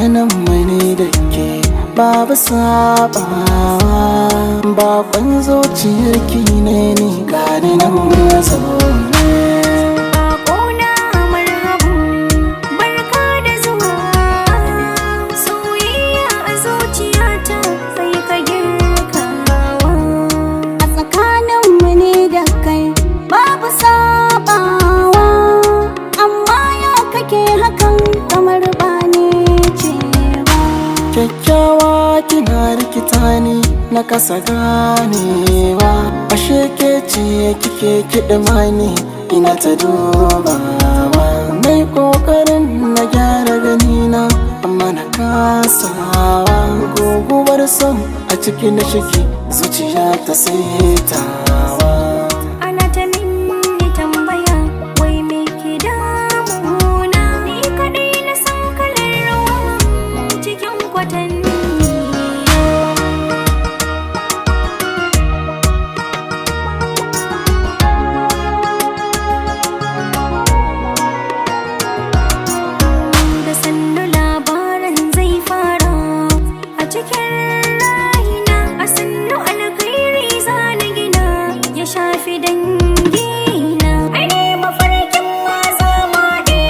tsakanin mani da ke babu sabawa, bakon zuciyarki ne ni gani nan zaune. Bakona marhaban, barka da zuwa, soyayya a zuciyata sai ka girkawa. A tsakaninmu ne da kai babu sabawa, amma ya kake hakan kamar ba ni ce ba. Kyakkyawa kina rikita ni na kasa ganewa, ashe ke ce kike kiɗima ni ina ta dubawa. Nai ƙoƙarin na gyara ganina amma na kasawa, guguwar son a ciki na shige zuciya ta saitawa. Ana ta mini tambaya wai me ke damuna, ni kaɗai na san kalar rawan cikin kwatanni. Da sannu labarin zai fara a cikin raina, a sannu alkhairi za na gina ya shafi dangina. Ai ne mafarkin ma zama ne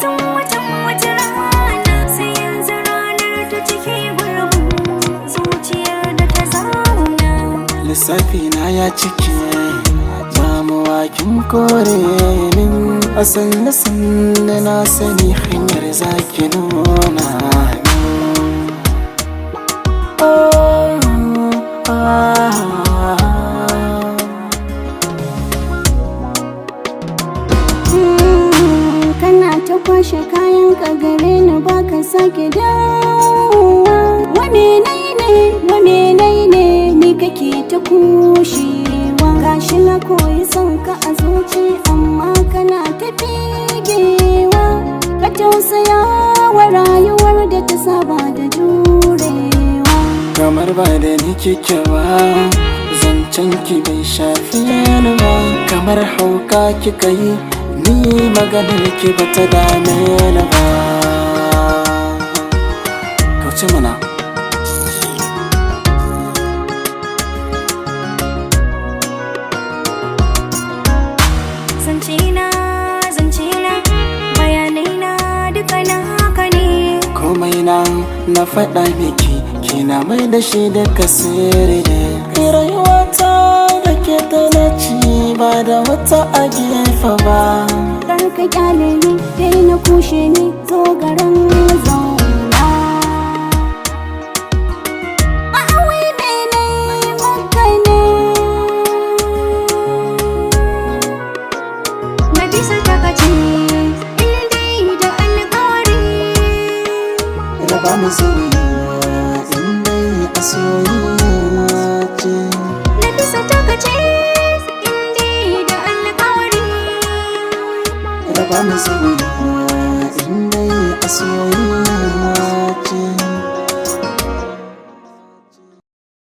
tun wata rana, sai yanzu ranar ta cike gurbin zuciyar da ta zauna. Lissafi na ya cike mawakin kore min, a sanne na sani hanyar zaki nuna Kana ta kwashe kayan ka gare ni baka sake dawowa. Wa menene ni kake ta kushewa, gashi na koyi son ka a zuci amma kana ta figewa. Ka tausaya wa rayuwar da ta saba da jurewa. kamar ba da ni kike ba, zancen ki bai shafe ni ba. Kamar hauka kika yi ni maganar ki bata dame ni ba. Kauce mana. Zancena, bayanai na duka na haka ne. Komai na faɗa miki kina mai da shi duka sirri ne. Rayuwata da ke tana ci ba da wata a gefe ba. Kar ka kyale ni, dai na kushe ni, zo garin zauna. Wai mene maka ne? Na bisa takaci in dai da alƙawari. Raba mu soyayya in dai a soyayya ce. Na bisa takaci in dai da alƙawari. Raba mu soyayya